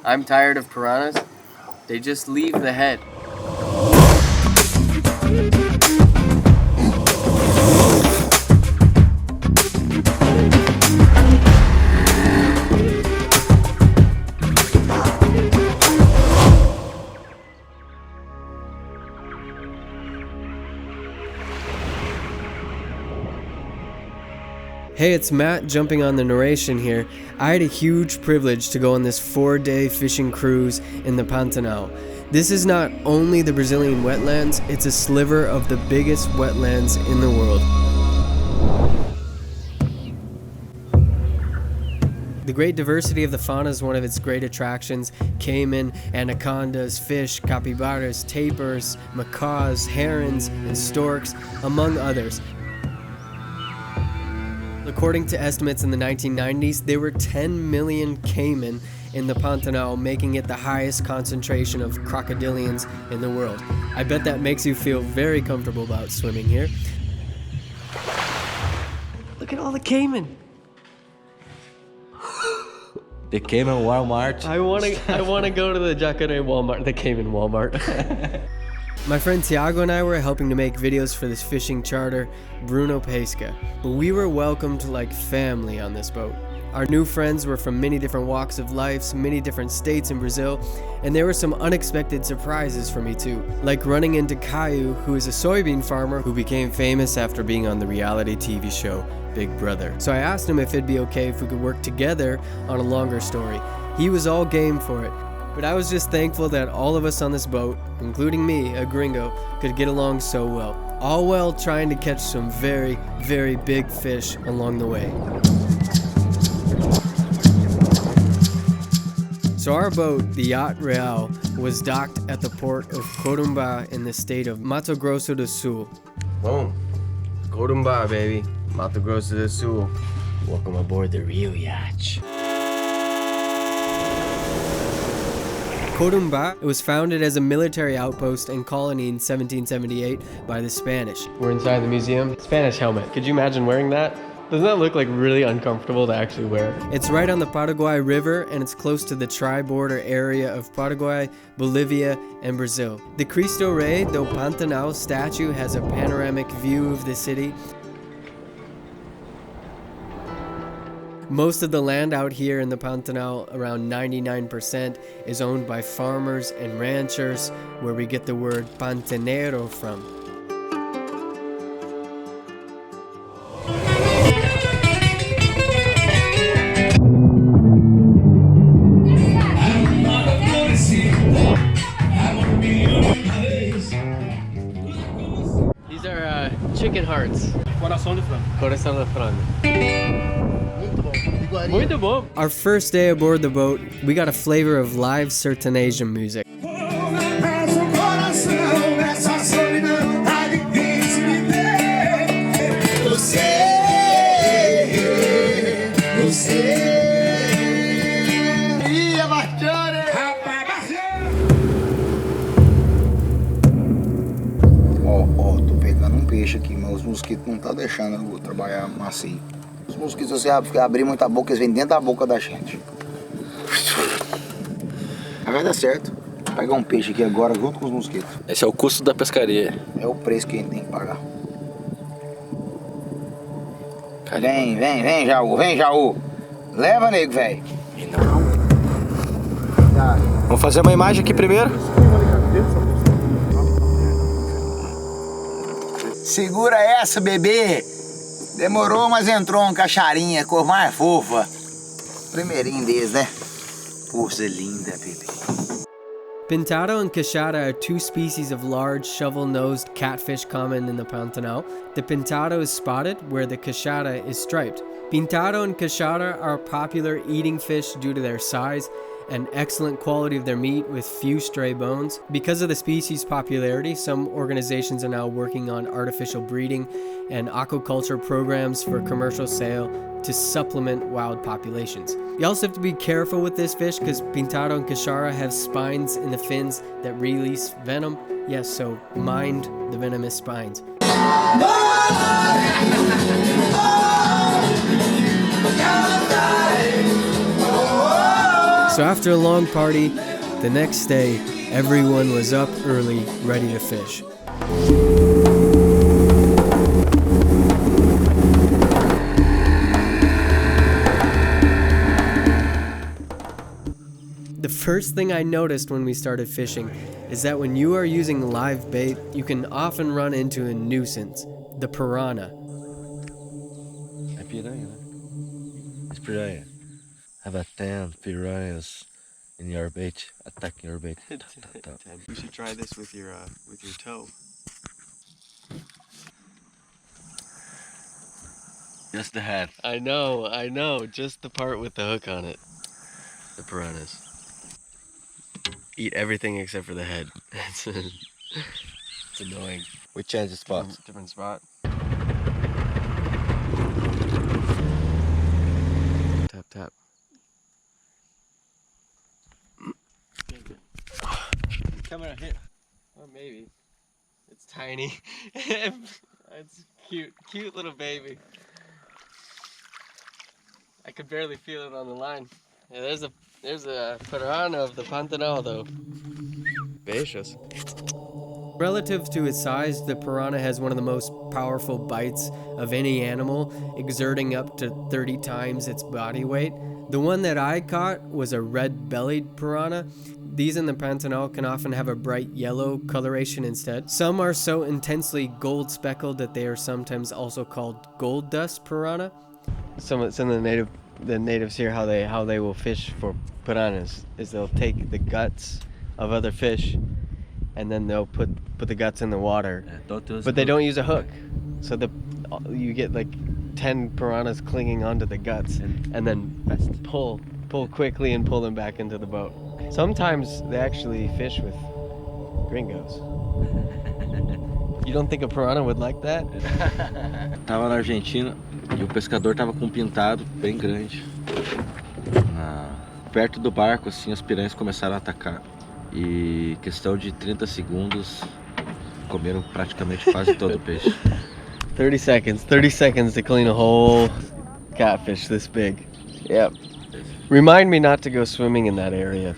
I'm tired of piranhas. They just leave the head. Hey, it's Matt jumping on the narration here. I had a huge privilege to go on this 4-day fishing cruise in the Pantanal. This is not only the Brazilian wetlands, it's a sliver of the biggest wetlands in the world. The great diversity of the fauna is one of its great attractions. Caiman, anacondas, fish, capybaras, tapirs, macaws, herons, and storks, among others. According to estimates in the 1990s, there were 10 million caiman in the Pantanal, making it the highest concentration of crocodilians in the world. I bet that makes you feel very comfortable about swimming here. Look at all the caiman. The Caiman Walmart. I want to go to the Jacaré Walmart, the Caiman Walmart. My friend Tiago and I were helping to make videos for this fishing charter, Bruno Pesca. We were welcomed like family on this boat. Our new friends were from many different walks of life, many different states in Brazil, and there were some unexpected surprises for me too. Like running into Caio, who is a soybean farmer who became famous after being on the reality TV show Big Brother. So I asked him if it'd be okay if we could work together on a longer story. He was all game for it. But I was just thankful that all of us on this boat, including me, a gringo, could get along so well. All while trying to catch some very, very big fish along the way. So our boat, the Yacht Real, was docked at the port of Corumbá in the state of Mato Grosso do Sul. Boom. Corumbá, baby. Mato Grosso do Sul. Welcome aboard the real yacht. Corumbá, it was founded as a military outpost and colony in 1778 by the Spanish. We're inside the museum. Spanish helmet. Could you imagine wearing that? Doesn't that look like really uncomfortable to actually wear? It's right on the Paraguay River, and it's close to the tri-border area of Paraguay, Bolivia, and Brazil. The Cristo Rei do Pantanal statue has a panoramic view of the city. Most of the land out here in the Pantanal, around 99%, is owned by farmers and ranchers, where we get the word pantanero from. These are chicken hearts. Coração de frango. Coração de frango. Muito bom. Our first day aboard the boat, we got a flavor of live Sertanejo music. Tô pegando um peixe aqui, mas os mosquitos não tá deixando eu trabalhar macio. Os mosquitos, se você abrir muita boca, eles vêm dentro da boca da gente. Mas vai dar certo. Vou pegar um peixe aqui agora junto com os mosquitos. Esse é o custo da pescaria. É o preço que a gente tem que pagar. Vem, Jaú. Leva, nego, velho. Vamos fazer uma imagem aqui primeiro? Segura essa, bebê. Demorou, mas entrou uma cacharinha, cor mais fofa. Primeirinho deles, né? Coisa linda, bebê. Pintado and cachara are two species of large shovel-nosed catfish common in the Pantanal. The pintado is spotted, where the cachara is striped. Pintado and cachara are popular eating fish due to their size and excellent quality of their meat with few stray bones. Because of the species' popularity, some organizations are now working on artificial breeding and aquaculture programs for commercial sale to supplement wild populations. You also have to be careful with this fish because pintado and cachara have spines in the fins that release venom. Yes, so mind the venomous spines. So after a long party, the next day, everyone was up early, ready to fish. The first thing I noticed when we started fishing is that when you are using live bait, you can often run into a nuisance, the piranha. É piranha, né? It's piranha. Have a 10 piranhas in your bait, attacking your bait. You should try this with your toe. Just the head. I know, just the part with the hook on it. The piranhas eat everything except for the head. It's annoying. We change the spot. Different spot. Tap, tap. Camera here. Or maybe. It's tiny. It's cute little baby. I could barely feel it on the line. Yeah, there's a piranha of the Pantanal though. Bacious. Relative to its size, the piranha has one of the most powerful bites of any animal, exerting up to 30 times its body weight. The one that I caught was a red-bellied piranha. These in the Pantanal can often have a bright yellow coloration instead. Some are so intensely gold-speckled that they are sometimes also called gold dust piranha. Some of the natives here, how they will fish for piranhas is they'll take the guts of other fish and then they'll put the guts in the water, but they don't use a hook, so you get like 10 piranhas clinging onto the guts and then pull quickly and pull them back into the boat. Sometimes they actually fish with gringos. You don't think a piranha would like that? Tava na Argentina e o pescador tava com um pintado bem grande. Perto do barco, assim, as piranhas começaram a atacar. E questão de 30 segundos, comeram praticamente quase todo o peixe. 30 seconds to clean a whole catfish this big. Yep. Remind me not to go swimming in that area.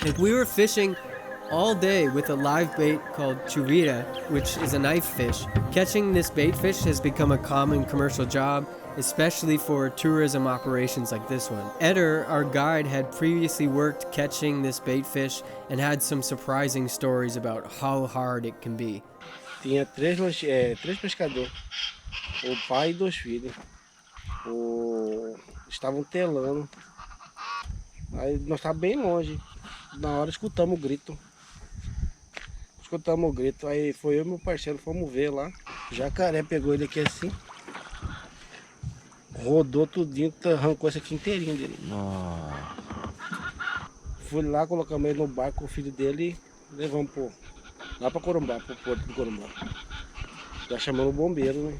Like, we were fishing all day with a live bait called churrita, which is a knife fish. Catching this bait fish has become a common commercial job, especially for tourism operations like this one. Eder, our guide, had previously worked catching this bait fish and had some surprising stories about how hard it can be. Tinha três pescadores, o pai e dois filhos. Estavam telando. Aí nós estávamos bem longe. Na hora escutamos o grito. Aí foi eu e meu parceiro, fomos ver lá. O jacaré pegou ele aqui assim. Rodou tudinho, arrancou esse aqui inteirinho dele. Fui lá, colocamos ele no barco com o filho dele e levamos lá pra Corumbá, pro porto do Corumbá. Já chamamos o bombeiro, né?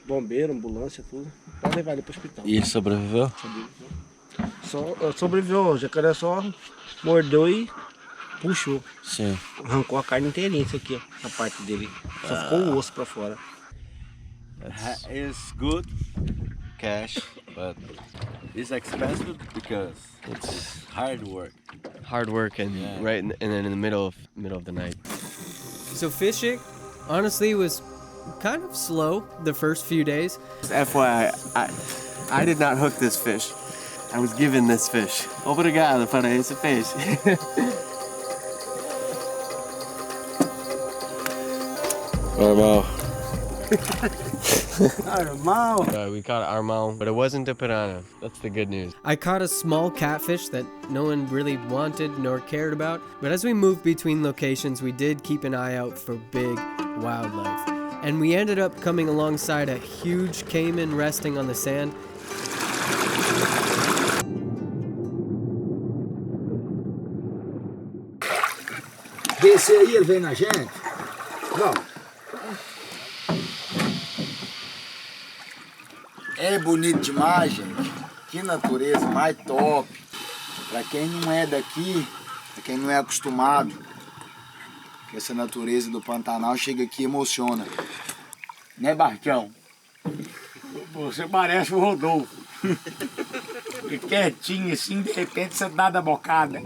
Bombeiro, ambulância, tudo. Pra levar ele pro hospital. E ele sobreviveu? Sobreviveu, o jacaré só mordeu e puxou. Sim. Arrancou a carne inteirinha, isso aqui, ó, a parte dele. Só ficou o osso pra fora. It's good cash, but it's expensive because it's hard work. Hard work and and then in the middle of the night. So fishing, honestly, was kind of slow the first few days. FYI, I did not hook this fish. I was given this fish. Obrigado para esse peixe. Normal. We caught armão, but it wasn't a piranha. That's the good news. I caught a small catfish that no one really wanted nor cared about, but as we moved between locations, we did keep an eye out for big wildlife. And we ended up coming alongside a huge caiman resting on the sand. Descer aí, ele vem na gente? Não. É bonito demais, gente. Que natureza mais top. Pra quem não é daqui, pra quem não é acostumado com essa natureza do Pantanal, chega aqui e emociona. Né, Barcão? Você parece o Rodolfo. Fica quietinho assim, de repente você dá da bocada.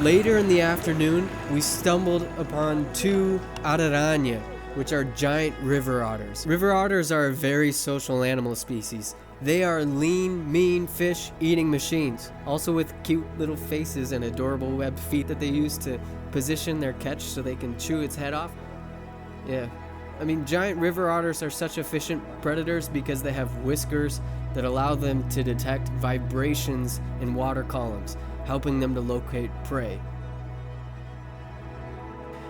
Later in the afternoon, we stumbled upon 2 araranha, which are giant river otters. River otters are a very social animal species. They are lean, mean fish-eating machines, also with cute little faces and adorable webbed feet that they use to position their catch so they can chew its head off. Yeah. I mean, giant river otters are such efficient predators because they have whiskers that allow them to detect vibrations in water columns, helping them to locate prey.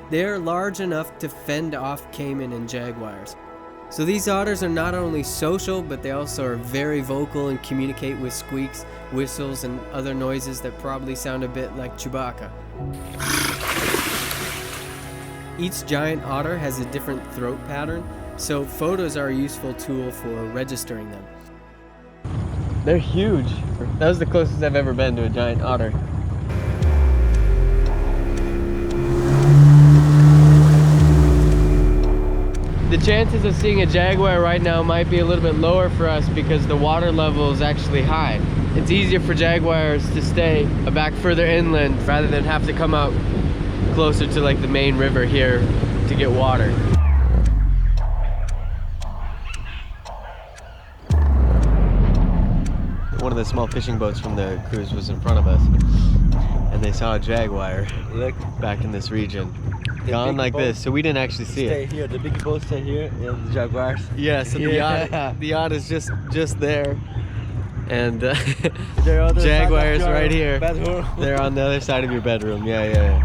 They are large enough to fend off caiman and jaguars. So these otters are not only social, but they also are very vocal and communicate with squeaks, whistles, and other noises that probably sound a bit like Chewbacca. Each giant otter has a different throat pattern, so photos are a useful tool for registering them. They're huge. That was the closest I've ever been to a giant otter. The chances of seeing a jaguar right now might be a little bit lower for us because the water level is actually high. It's easier for jaguars to stay back further inland rather than have to come out closer to like the main river here to get water. One of the small fishing boats from the cruise was in front of us, and they saw a jaguar back in this region. Gone like this, so we didn't actually see it. Stay here, the big boats stay here, and the Jaguars. Yeah, so the yacht is just there, and Jaguars right here. Bedroom. They're on the other side of your bedroom. Yeah.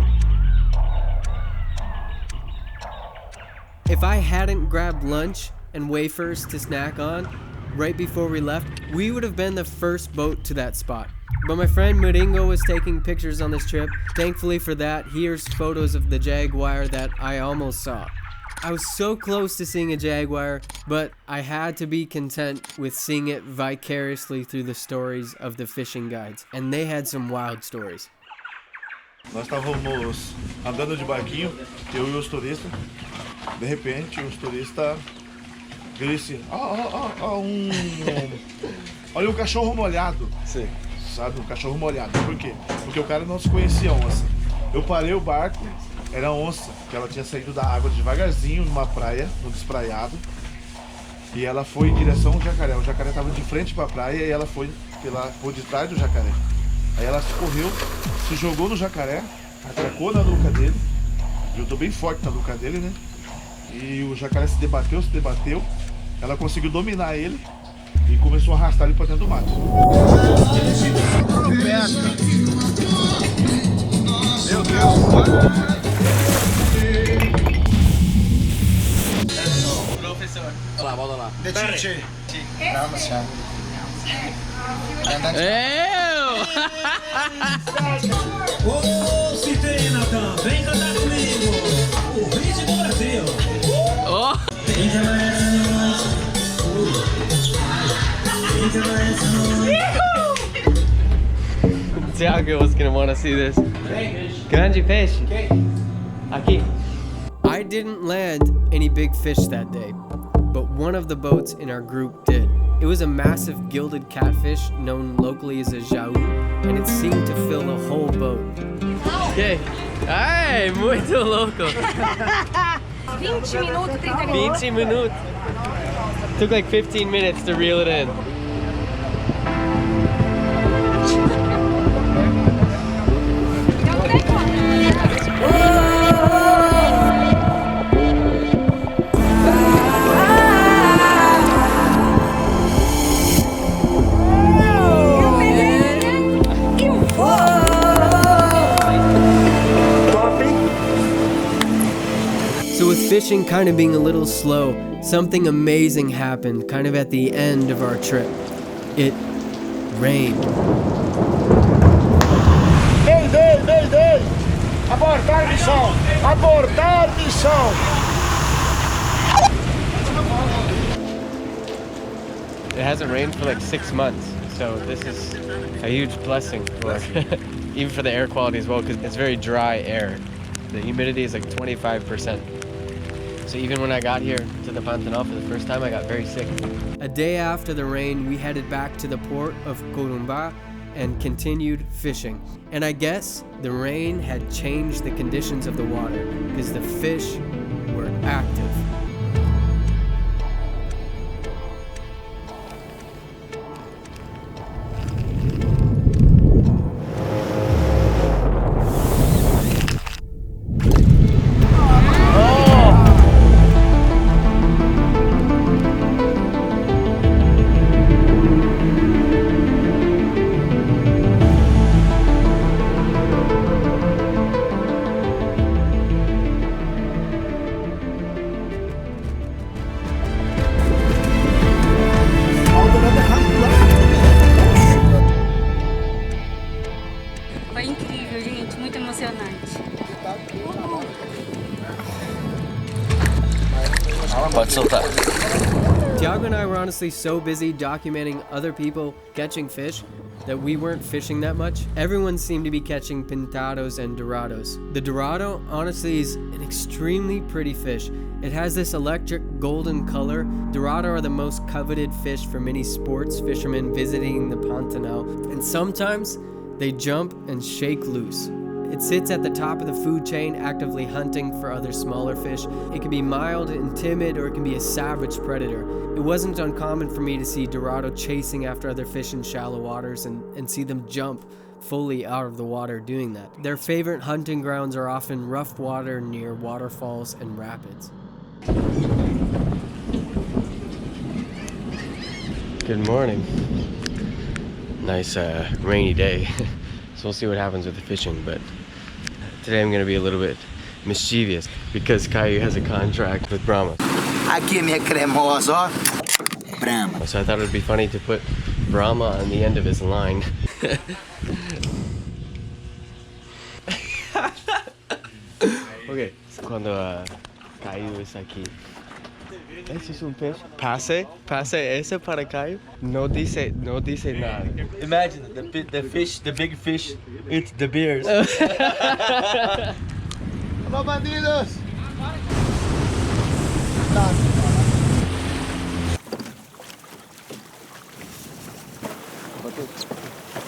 If I hadn't grabbed lunch and wafers to snack on right before we left, we would have been the first boat to that spot. But my friend Moringo was taking pictures on this trip. Thankfully for that, here's photos of the jaguar that I almost saw. I was so close to seeing a jaguar, but I had to be content with seeing it vicariously through the stories of the fishing guides, and they had some wild stories. Nós estávamos andando de barquinho, eu e os turistas. De repente, os turistas disse: olha um cachorro molhado. Sim. Sabe, um cachorro molhado. Por quê? Porque o cara não se conhecia onça. Eu parei o barco, era onça, que ela tinha saído da água devagarzinho numa praia, no despraiado. E ela foi em direção ao jacaré. O jacaré estava de frente para a praia e ela foi por detrás do jacaré. Aí ela correu, se jogou no jacaré, atracou na nuca dele, juntou bem forte na nuca dele, né? E o jacaré se debateu, ela conseguiu dominar ele e começou a arrastar ele para dentro do mato. Meu Deus! Professor. Olha lá, volta lá. Vamos, já. Ô, Citei, Natan, vem cantar comigo. O vídeo do Brasil. Oh. Tiago was gonna want to see this. Grande peixe. Aqui. I didn't land any big fish that day, but one of the boats in our group did. It was a massive gilded catfish known locally as a jau, and it seemed to fill the whole boat. Okay. Ai, muito louco. 20 minutos, 30 minutos. 20 minutos. Took like 15 minutes to reel it in. So with fishing kind of being a little slow, something amazing happened kind of at the end of our trip. It rained. Ei! Abortar missão! Abortar missão! It hasn't rained for like 6 months, so this is a huge blessing for even for the air quality as well, because it's very dry air. The humidity is like 25%. So even when I got here to the Pantanal for the first time, I got very sick. A day after the rain, we headed back to the port of Corumbá and continued fishing. And I guess the rain had changed the conditions of the water because the fish were active. Foi incrível, gente, muito emocionante. Pode soltar. Tiago and I were honestly so busy documenting other people catching fish that we weren't fishing that much. Everyone seemed to be catching pintados and dorados. The dorado, honestly, is an extremely pretty fish. It has this electric golden color. Dorado are the most coveted fish for many sports fishermen visiting the Pantanal, and sometimes they jump and shake loose. It sits at the top of the food chain, actively hunting for other smaller fish. It can be mild and timid, or it can be a savage predator. It wasn't uncommon for me to see dorado chasing after other fish in shallow waters and see them jump fully out of the water doing that. Their favorite hunting grounds are often rough water near waterfalls and rapids. Good morning. Nice rainy day. So we'll see what happens with the fishing, but today I'm gonna be a little bit mischievous because Caio has a contract with Brahma. Aqui minha cremosa, ó. Brahma. So I thought it would be funny to put Brahma on the end of his line. Ok, quando Caio está aqui. Esse é um peixe. Passe esse para Caio. Não dice nada. Imagine the big fish eats the bears. Alô, bandidos!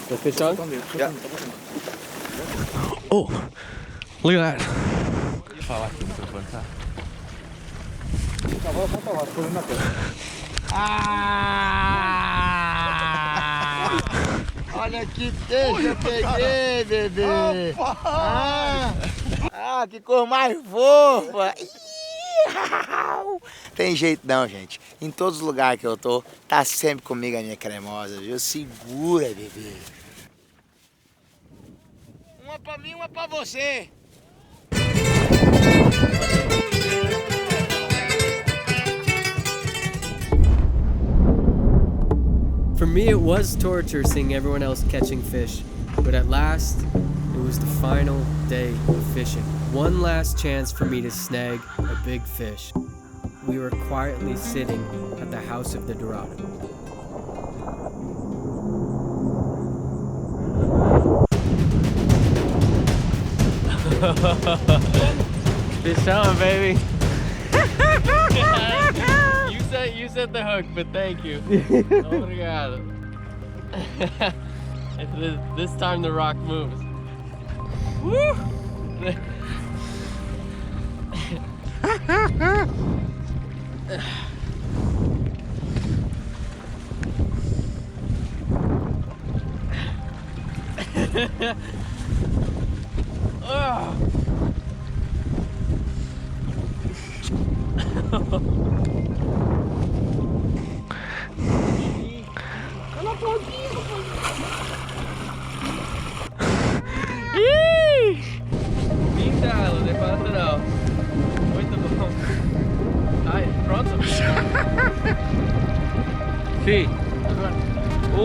The fish on? Yeah. Oh, look at that. Falar aqui no microfone, tá? Olha que peixe eu peguei, bebê! Que cor mais fofa! Tem jeito não, gente. Em todos os lugares que eu tô, tá sempre comigo a minha cremosa, viu? Segura, bebê! Uma pra mim, uma pra você! For me, it was torture seeing everyone else catching fish, but at last, it was the final day of fishing. One last chance for me to snag a big fish. We were quietly sitting at the house of the Dorado. Fish on, baby. You set the hook, but thank you. Obrigado. This time the rock moves. Woo! Pintado de Pantanal. Muito bom. Ai, pronto? Sim. Oh!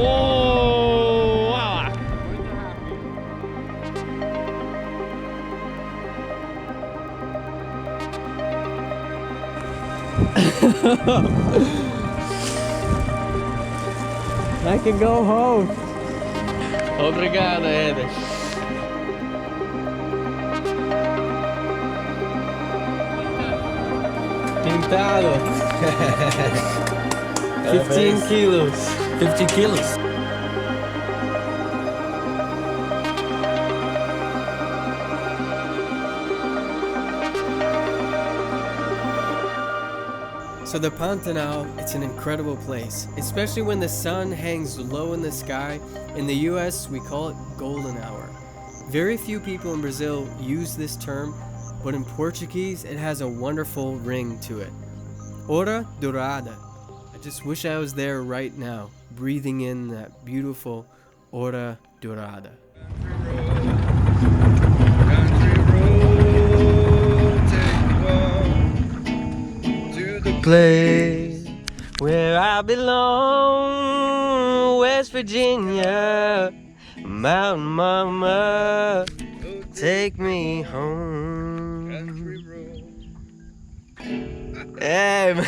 Uau! Muito rápido. I can go home. Obrigado, Eder. Pintado. 15 kilos. 50 kilos. So the Pantanal, it's an incredible place, especially when the sun hangs low in the sky. In the US, we call it golden hour. Very few people in Brazil use this term, but in Portuguese, it has a wonderful ring to it. Hora dourada. I just wish I was there right now, breathing in that beautiful hora dourada. Place where I belong, West Virginia, Mountain Mama, take me home. Hey, man.